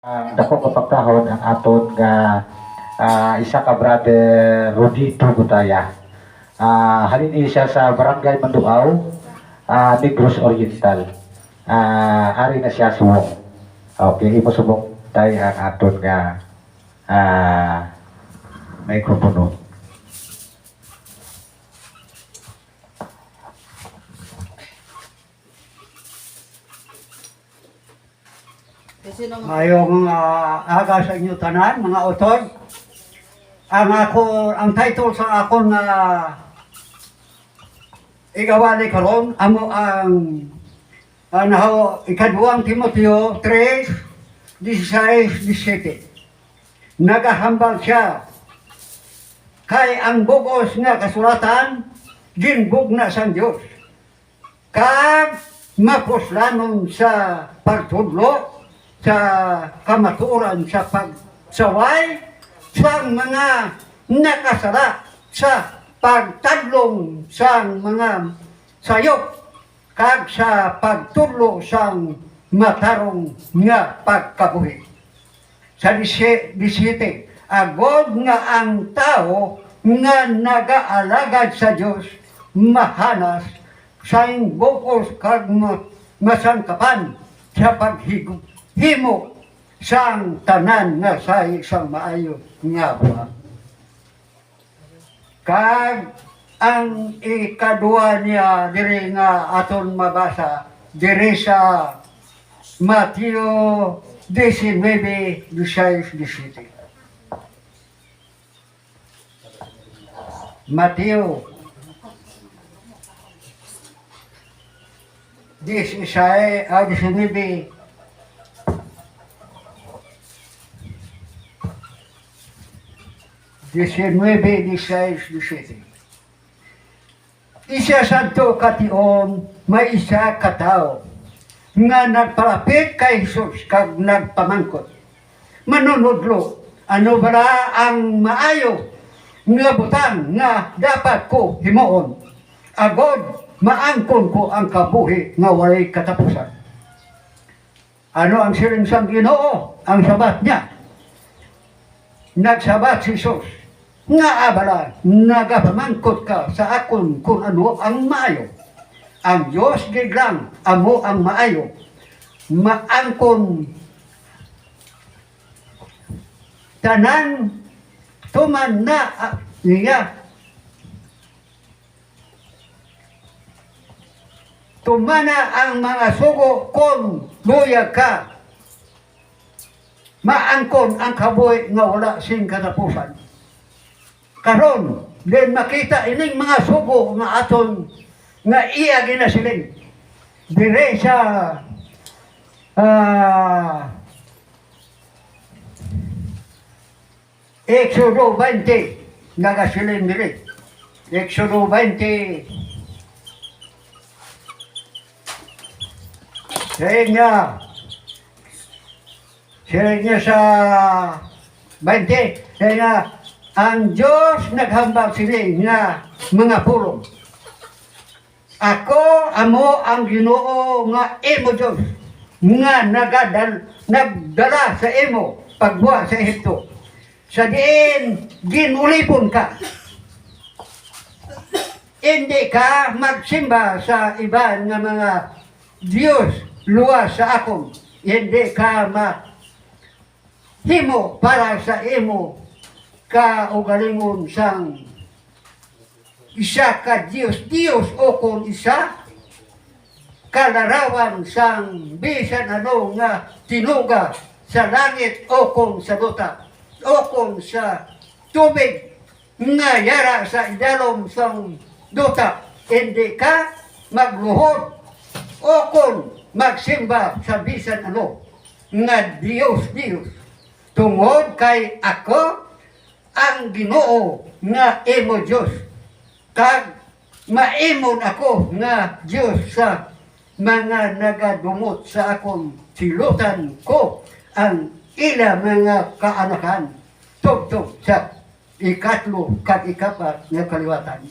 Ang dako kapagkahon ang aton nga isa ka brother Rodito Butaya. Halin siya sa Barangay Manduaw, Negros Oriental. Ari na siya subong. Okay, imo subong tayo ang aton nga mikropono. Mayong aga sa inyo tanan, mga utod. Ang title sa akong igawali karon amo ang ikaduhang Timoteo 3:16-17. Nagahambal siya kay ang bugos nga kasulatan ginbug na sa Dios. Kag mapuslanon sa pagtudlo sa kamatuoran sa pagsaway sa mga nakasala sa pagtadlong sa mga sayop kag sa pagtudlo sa matarong nga pagkabuhi. Sa 17, agod nga ang tao nga nagaalagad sa Dios mahanas sa bukos kag masangkapan sa paghigop himo sang tanan nga sa isang maayo nga buhat. Kag ang ikadua niya diri nga aton mabasa diri sa Mateo 19:16-17. Mateo 19 19:16-17. Isa santo kation may isa katao nga nagpalapit kay Jesus kag nagpamangkot. Manunodlo, ano ba ang maayo nga butang nga dapat ko himuon? Agod maangkon ko ang kabuhi nga walay katapusan. Ano ang siring sang Ginoo? Ang sabat niya. Nagsabat si Jesus nga abala, nagapamangkot ka sa akon kung ano ang maayo. Ang Diyos giglang, amo ang maayo. Maangkon tanan tuman na niya. Tumana ang mga sugo kung luyag ka. Maangkon ang kabuhi nga wala sing katapusan. Karon, din makita ining mga sugo nga aton nga iya ginasiling. Dire sa Exodo 20 nagasiling dire. Exodo 20 Siya niya sa 20, kaya ang Diyos naghambal sila nga mga pulong. Ako, amo ang Ginoo nga imo Diyos, nga nagdala sa imo pagbuha sa Ehipto. Sa diin, ginulipon ka. Hindi ka magsimba sa iba nga mga Diyos luwas sa akong. Hindi ka himo para sa imo kaugalingon sang isa ka Diyos o kung isa kalarawan sang bisan ano nga tinuga sa langit o kung sa luta o kung sa tubig nga yara sa idalom sang luta. Hindi ka magluhod o kung magsimba sa bisan ano nga Diyos tungod kay ako ang Ginoo nga imo Diyos kag maimon ako nga Diyos sa mga nagadumot sa akong silutan ko ang ila mga kaanakan tugtog sa ikatlo kag ikapat nga kaliwatan.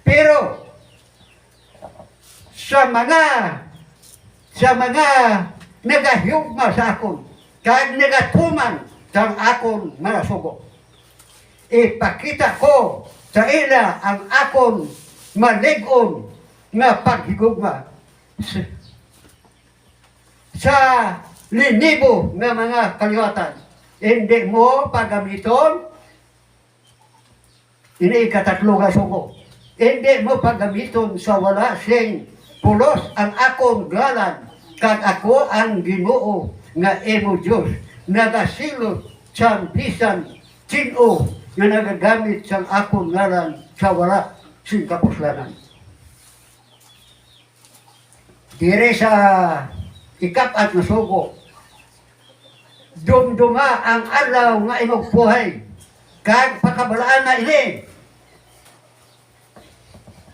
Pero sa mga nagahiyugma sa akon kag nagatuman sang akon mga sugo. Ipakita ko sa ila ang akon malig-on nga paghigugma sa linibo nga mga kaliwatan. Hindi mo pagamiton, ini ikatatlo nga sugo. Hindi mo pagamiton sa wala sing pulos ang akong galan, kag ako ang Ginoo nga imo Dios, nagasilot sang bisan sino nga nagagamit sang akong ngalan sa wala sing kapuslanan. Dire sa ikapat na sugo, dumduma ang adlaw nga imong buhay, kag pakabalaan na ini.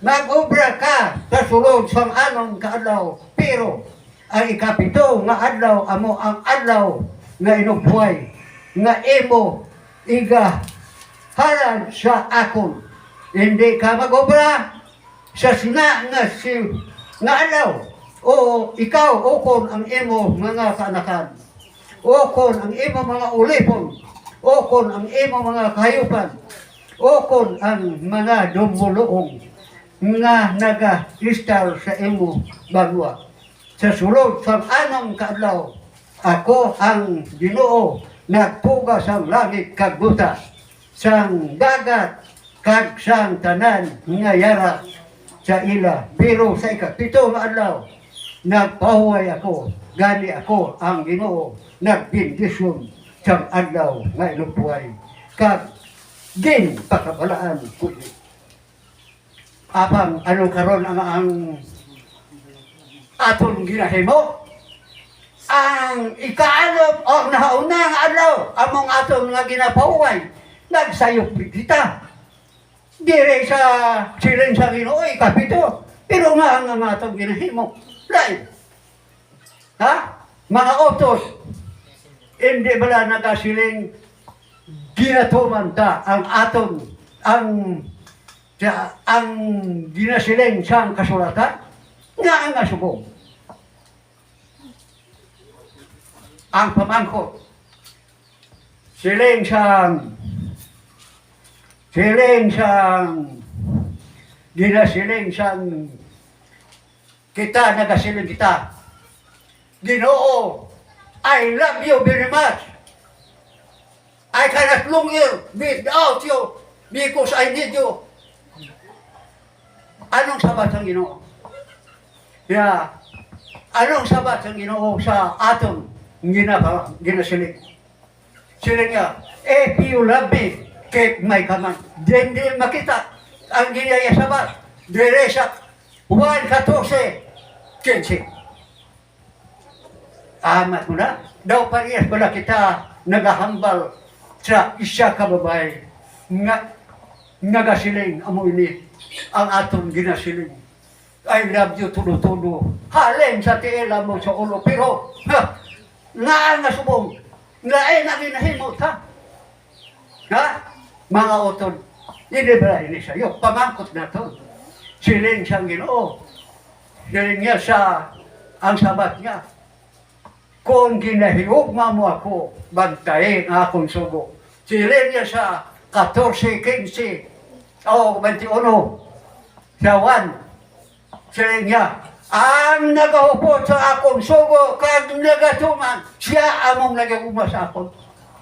Mag-obra ka sa sulod sang anong kaadlaw, pero ang ikapito nga adlaw amo ang adlaw nga imong buhay, nga imo iga halad sa akon. Hindi ka mag-obra sa sina nga adlaw, o ikaw ukon ang imo mga kaanakan, ukon ang imo mga ulipon, ukon ang imo mga kahayupan, ukon ang mga dumuluong nga naga-kristal sa imo banwa. Sa sulod sa anong kaadlaw, ako ang Ginoo nagpuga sang langit kag buta, sang dagat kag sang tanan nga yara sa ila. Pero sa ikapito nga adlaw, nagpahuway ako, gani ako ang Ginoo nagbindisyon sang adlaw nga imong buhay, kag gin pakabalaan ko. Apang ano karon ang aton ginahimo, ang ikaalop o nahauna nga adlaw among aton nga ginapahuway, nagsayop kita dire sa siling sa Ginoo ikapito, pero nga ang atong ginahimo lain. Ha? Mga otos, hindi bala nagasiling ginatuman ta ang aton ang ginasiling siyang kasulatan nga ang nasubong. Ang pamangkot, siling siyang ginasiling siyang kita, nagasiling kita, Ginoo, I love you very much. I cannot longer without you because I need you. Anong sabat ang Ginoo? Yeah. Anong sabat ang Ginoo sa aton ginasiling? Siling niya, if you love me, keep my command. Then din makita ang ginaya sabat. Dire sa 1:14, amat mo na. Daw parehas pala kita nagahambal sa isa ka babae nga nagasiling amo ini ang atong ginasiling. I love you tulo-tulo. Halin sa tiila mo sa ulo. Pero, nga nasubong, nga ay naginahimot ha. Ha? Mga utod, hindi ba ini sa'yo? Pamangkot na to. Siling siyang Ginoo. Siling niya sa, ang sabat niya. Kung ginahiyugma mo ako, bantayin ang akong sugo. Siling niya sa 14, 15, o 21, sa 1, siling niya, ang nagahupot sa akong sugo, kag nagatuman, siya among nagaguma sa akong,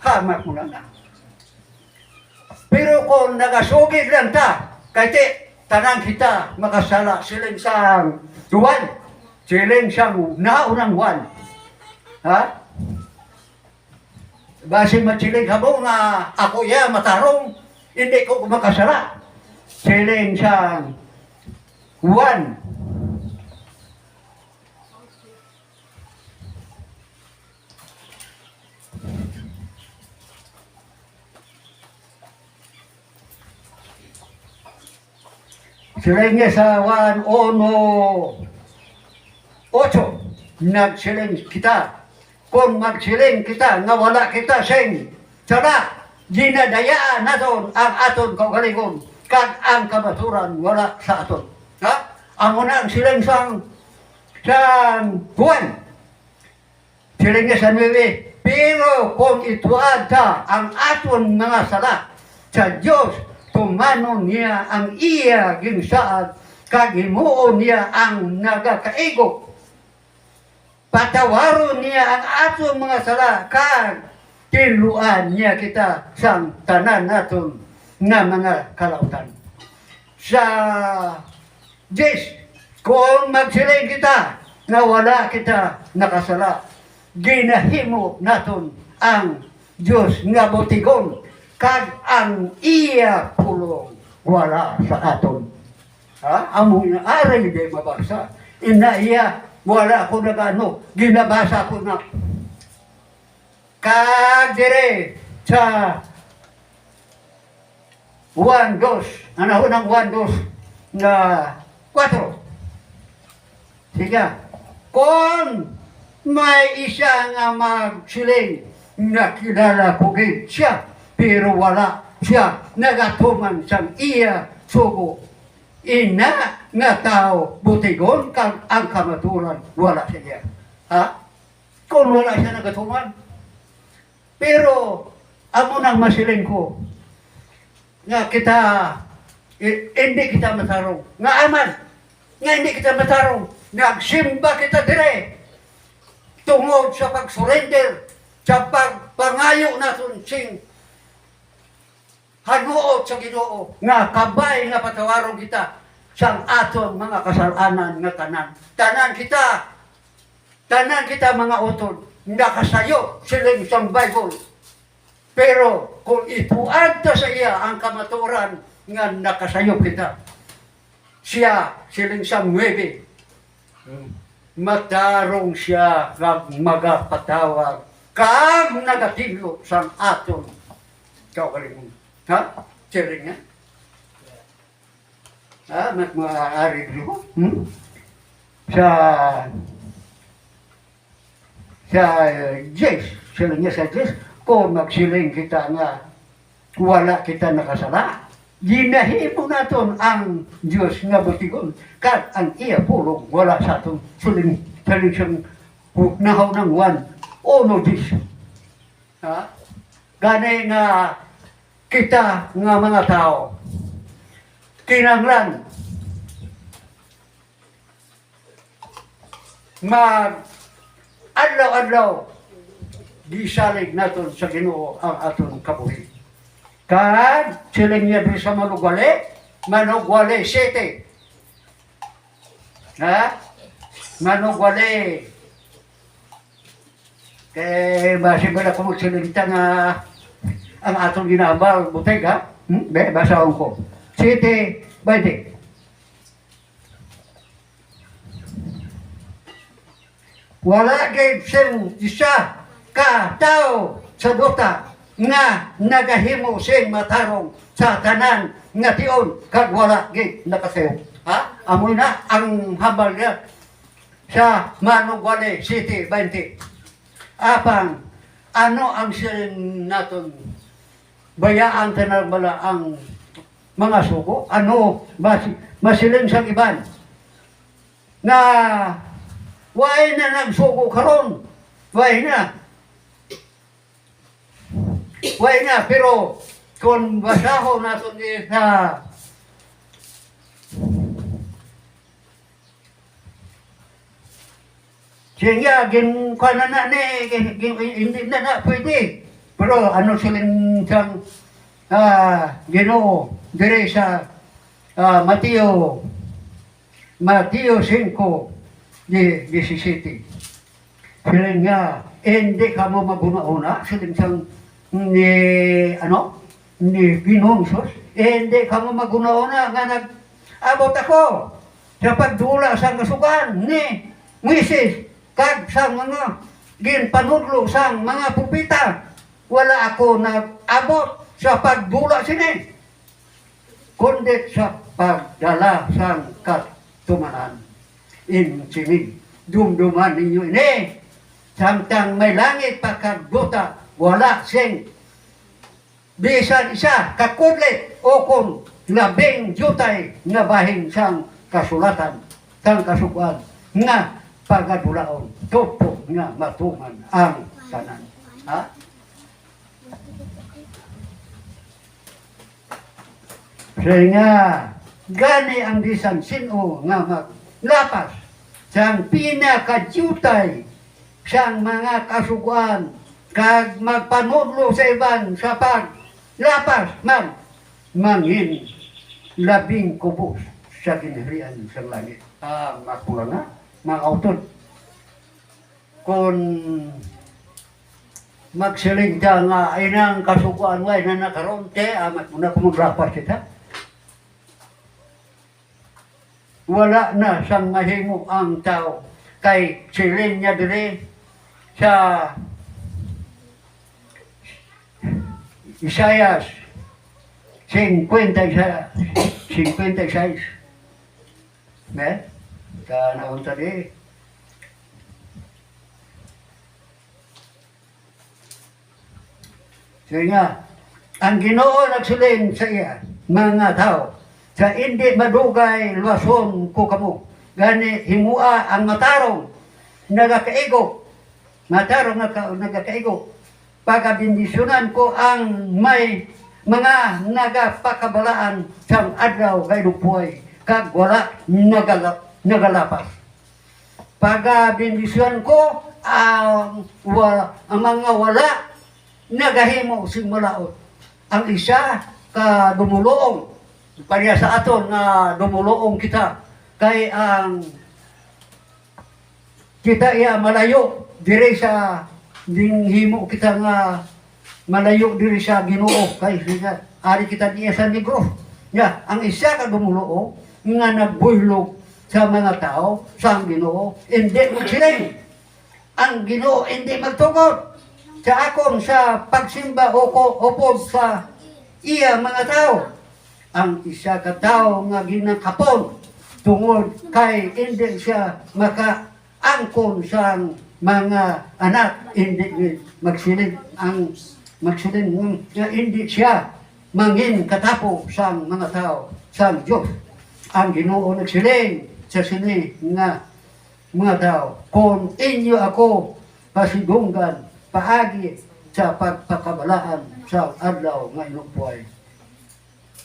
hamak mo lang na. Pero kung nagasugid lang ta, kahit tanang kita makasala, siling sang 1, siling sang naunang 1. Ha? Basi matsiling habong nga ako ya matarong, hindi ko makasala. Siling siyang 1. Siling niya sa 1, 1, 8. Nagsiling kita. Kung magsiling kita, nga wala kita sing sala, ginadayaan naton ang aton kaugalingon. Kag ang kamaturan wala sa aton. Ha? Ang unang siling sang Juan. Siling niya sa 9. Pero kung ituada ang aton mga sala sa Diyos, tumanon niya ang iya ginsaad, kag himuon niya ang nagakaigo. Patawaron niya ang aton mga sala, kag tiluan niya kita sa tanan naton nga mga kalautan. Sa 10, kung magsiling kita na wala kita nakasala, ginahimo naton ang Diyos nga butigon, kag ang iya pulong wala sa aton. Ha? Amo na aray di mabasa. Ina iya, wala ko nagano, ginabasa ko na. Kag dire sa 1-2, ano ng 1-2 na 4. Sige, kung may isa nga magsiling na kilala ko gid siya, pero wala siya nagatuman sa iya sugo. Ina nga tao butigon kang ang kamaturan wala siya. Ha? Kung wala siya nagatuman. Pero amo nang masiling ko nga kita hindi kita matarong. Nga aman, nga hindi kita matarong. Nagsimba kita dire tungod sa pag-surrender, sa pagpangayo natin sing hanuot sa Ginoo nga kabay nga patawaron kita sa aton mga kasalanan nga tanan. Tanan kita mga utod nakasayo siling sang Bible. Pero kung ipuad ta sa iya ang kamaturan nga nakasayo kita, siya siling sang 9. Matarong siya kag magapatawag kag nagatilo sa aton kaugalingon. Ha? Siling nga? Ha? Maaari mo? Sa Jess, siling nga sa Jess, kung magsiling kita nga wala kita nakasala, ginahimo naton ang Diyos nga butigon, kag ang iya pulong wala sa aton siling siyang nahaw ng 1:10. Ha? Gani nga kita nga mga tao, kinanglan adlaw-adlaw gisalig naton sa Ginoo ang aton kabuhi. Kag siling niya sa manugwali 7. Ha? Manugwali. Kaya basi ba na kumagsilita nga ang atong ginambal buteg, ha? Basahon ko. 7:20. Wala gid sing isa ka tao sa duta nga nagahimo sing matarong sa tanan nga tion kag wala gid nakasayo. Ha? Amoy na ang hambal niya sa Manugwali 7:20. Apang ano ang siling naton bayaan tanarbala ang mga sugo? Ano masiling sa iban na way na nagsugo karon, way na, pero kung basahon natin sa siya kanan na hindi na pwede, pero ano silang siyang Ginoo dire sa Mateo 5:17. Sila nga, hindi ka mo maguna-una, siling siyang ni Ginoong Sus, hindi ka mo maguna-una nga nag-abot ako sa pagdula sa kasukan ni Moises, kag sa mga ginpanudlo sa mga pupita. Wala ako nag-abot sa pagdula sini, kundi sa pagdala sa katumanan. Insinig, dumduman ninyo ini, samtang may langit pagkagbuta, wala sing bisan isa kakudlit o kung labing jutay nga bahin sang kasulatan, sang kasukuan, nga pagadulaon, tupo nga matuman ang tanan. Ha? Kaya nga, gani ang bisan sino nga maglapas sa pinakajutay sa mga kasuguan kag magpanudlo sa iban sa paglapas man mangin labing kubos sa kinahirian sa langit. Makula na, mga autod. Kung magsiling ka nga ay nang kasuguan nga na nakaronte, amat mo na kumaglapas kita. Wala na sang mahimo ang tao kay siling niya dire sa Isaias 56. Ne? Naon tadi. Sige nga, ang Ginoo nagsiling sa iya, mga tao, sa hindi madugay luwason ko kamo. Gani himua ang matarong nagakaigo. Matarong nagakaigo. Pagabindisyonan ko ang may mga nagapakabalaan sa adlaw kay lupuay kag wala nagalapas. Pagabindisyonan ko ang mga wala nagahimo sing malaot. Ang isa ka dumuluong pareha sa aton nga dumuluong kita kay ang kita iya malayo dire sa himo kita nga malayo diri sa Ginoo kay ari kita diya sa Negros. Ya, ang isa ka dumuluong nga nagbuhlog sa mga tao sa Ginoo, hindi magsiling. Ang Ginoo hindi magtugot sa akon sa pagsimba o upod sa iya mga tao. Ang isa ka tao nga ginakapon tungod kay hindi siya makaangkon sa mga anak, hindi magsiling nga hindi siya mangin katapo sa mga tao sa Diyos. Ang Ginoo nagsiling sa sini nga mga tao, kung inyo ako pasidunggan paagi sa pagpakabalaan sa adlaw nga inupuay,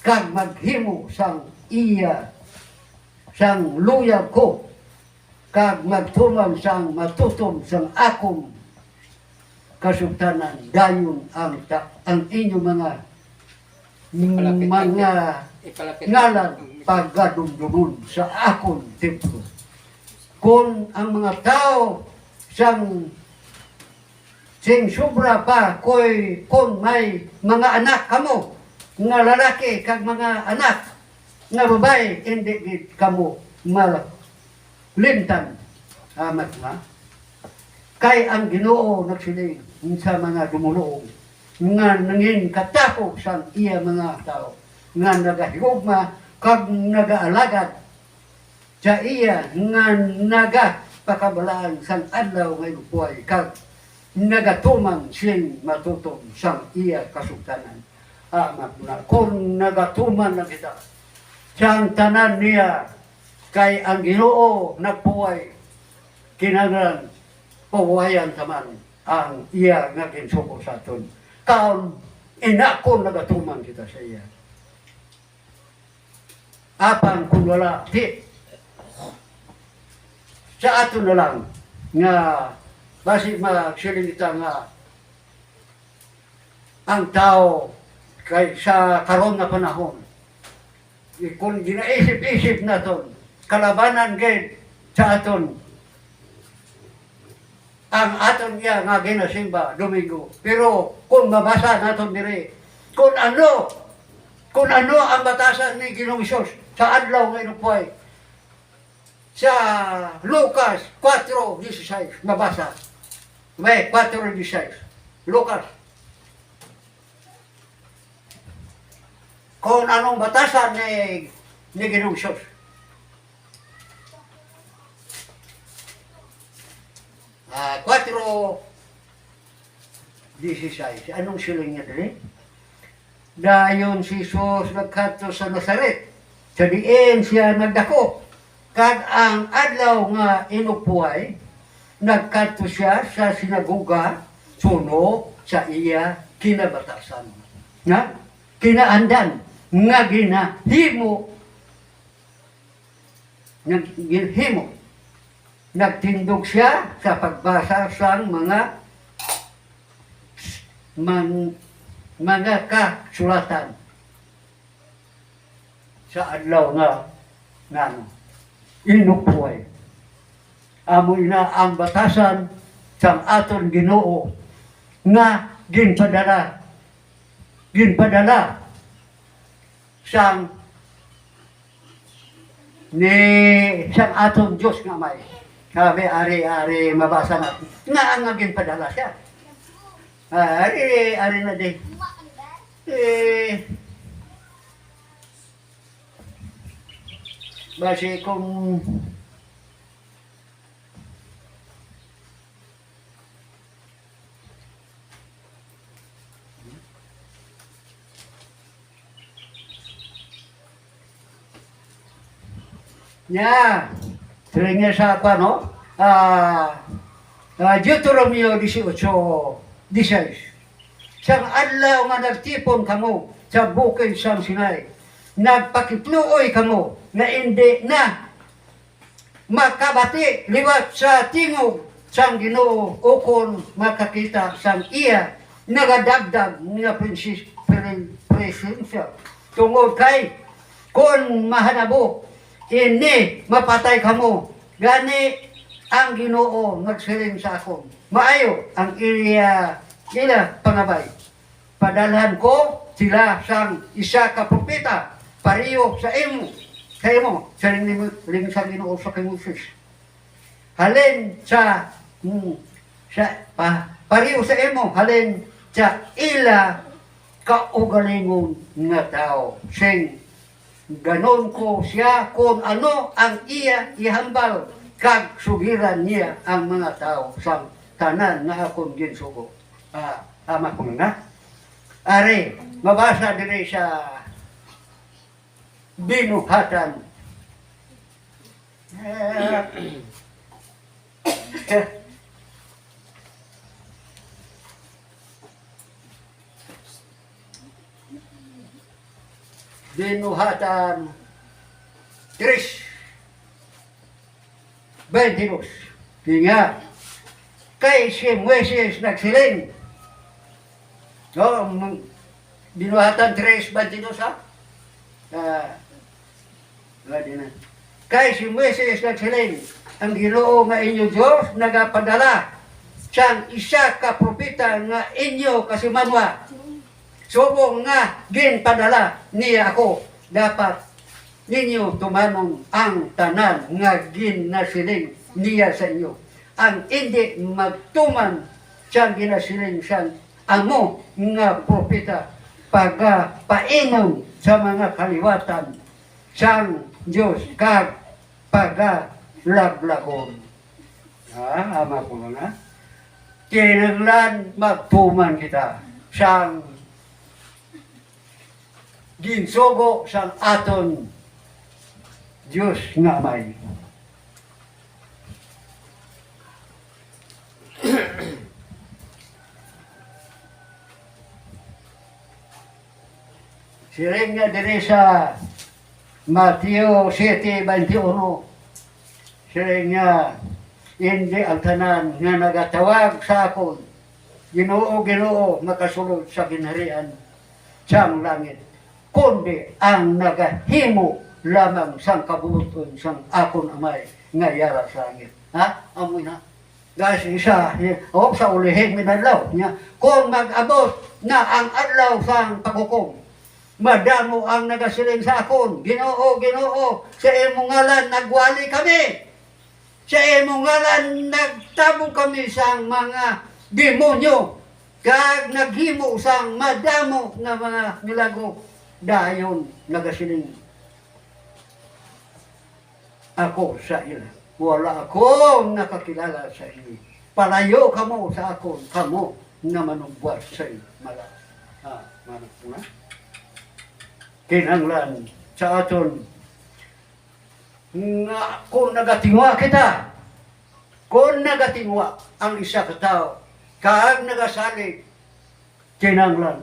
kag maghimo sang iya sang luyag ko, kag magtuman sang matutom sang akong kasugtanan, dayon ang inyo mga ngalan paggadumdumun sa akong templo. Kung ang mga tao sing sobra pa kung may mga anak kamo nga lalaki kag mga anak nga babae, hindi gid kamo malimtan amat nga kay ang Ginoo nagsiling sa mga dumuluong nga nangin katapok sa iya mga tao nga nagahigugma kag nagaalagad sa iya nga nagapakabalaan sa adlaw nga inupuay kag nagatuman siyang matutong sa iya kasugtanan. Kung nagatuman na kita siyang tanan niya kay ang Ginoo nagpuway kinahanglan pawayan taman ang iya nga ginsuko sa aton. Kaon inakon nagatuman kita sa iya. Apang kung wala di sa aton na lang nga basi magsiling kita nga ang tao kay sa karon nga panahon kung ginaisip-isip naton kalabanan gid sa aton ang aton niya nga ginasimba Domingo, pero kung mabasa naton diri kung ano ang batasan ni Ginoong Hesus sa adlaw nga inupuay sa Lucas 4:16 mabasa may 4:16 Lucas. Kung anong batasan ni Ginoong Hesus. Ah, 4:16. Anong siling niya dali? Dayon si Jesus nagkadto sa Nazaret. Sa diin siya nagdako. Kag ang adlaw nga inupuay, nagkadto siya sa sinagoga, suno, sa iya kinabatasan. Nga, kinaandan nga ginahimo nagtindog siya sa pagbasa sa mga kasulatan sa adlaw nga inupuay. Amo ina ang batasan sa aton Ginoo nga ginpadala sang sang aton Diyos nga may. Sabi, ari mabasa natin. Nga ang naging padala siya. Ari na din. Basi kung nya, seringnya sa apa, no? Deuteronomio 18:16. Sang adlaw nga nagtipon kamo sa bukid sang Sinai, nagpakitluoy kamo na hindi na makabati liwat sa tingog sang Ginoo ukon makakita sang iya nagadagdag nga presensya tungod kay kung mahanabo ini mapatay kamo gani ang Ginoo nagsiling sa akon maayo ang ila pangabay padalhan ko sila sang isa ka propeta pariyo sa imo sa ling sa Ginoo sa kay Moses halin sa pariyo sa imo halin sa ila kaugalingon nga tao sing ganon ko siya kung ano ang iya ihambal kag sugiran niya ang mga tao sa tanan nga akong ginsugo. Ama ko nga. Are, mabasa din sa binuhatan. Binuhatan 3:22. Nga, kay si Moises nagsiling. No, binuhatan 3:22 ha? Kay si Moises nagsiling, ang Ginoo nga inyo Diyos nagapadala siyang isa ka propeta nga inyo kasimanwa. Subong nga ginpadala niya ako, dapat ninyo tumanong ang tanan nga ginasiling niya sa inyo. Ang hindi magtuman siyang ginasiling siyang amo nga propeta pagpainom sa mga kaliwatan siyang Diyos kag pagalaglagon. Ama ko nga. Kinaglan magtuman kita siyang ginsugo sa aton Diyos nga may. Siring nga diri sa Mateo 7:21. Siring nga hindi ang tanan nga nagatawag sa akon Ginoo Ginoo makasulod sa ginharian sang langit kundi ang nagahimo lamang sang kabuton sang akon amay nga yara sa langit. Amoy na. Guys, isa, sa ulihin minadlaw niya. Kung mag-abot na ang adlaw sang paghukom, madamo ang nagasiling sa akon, Ginoo, Ginoo, sa imong ngalan nagwali kami. Sa imong ngalan nagtabo kami sa mga demonyo. Kag naghimo sang madamo na mga milagro. Dayon nagasiling ako sa ila. Wala akong nakakilala sa inyo. Palayo kamo sa akon, kamo na manugbuat sa inyo. Manag na. Kinanglan sa aton nga kung nagatingwa kita, kung nagatingwa ang isa ka tao, kaag nagasalig kinanglan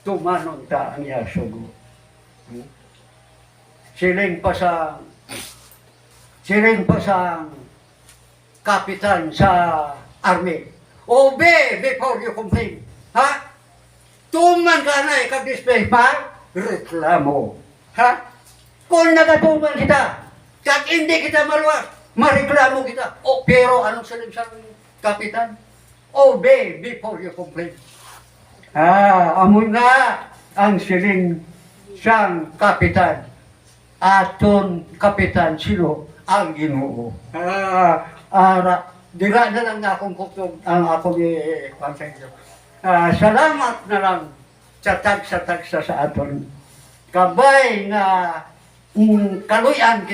tumanon ta ang iya sugo. Siling pa sa kapitan sa army. Obey before you complain. Ha? Tuman ka na ikag-display pa, reklamo. Ha? Kung nagatuman kita, kag hindi kita maluwas, mareklamo kita. O, pero anong salim sa kapitan? Obey before you complain. Amoy nga ang siling siyang kapitan. Aton kapitan sino ang Ginoo. Dira na lang na akong kutog ang akong i-contact. Salamat na lang sa tagsa sa aton. Kabay nga kaluyan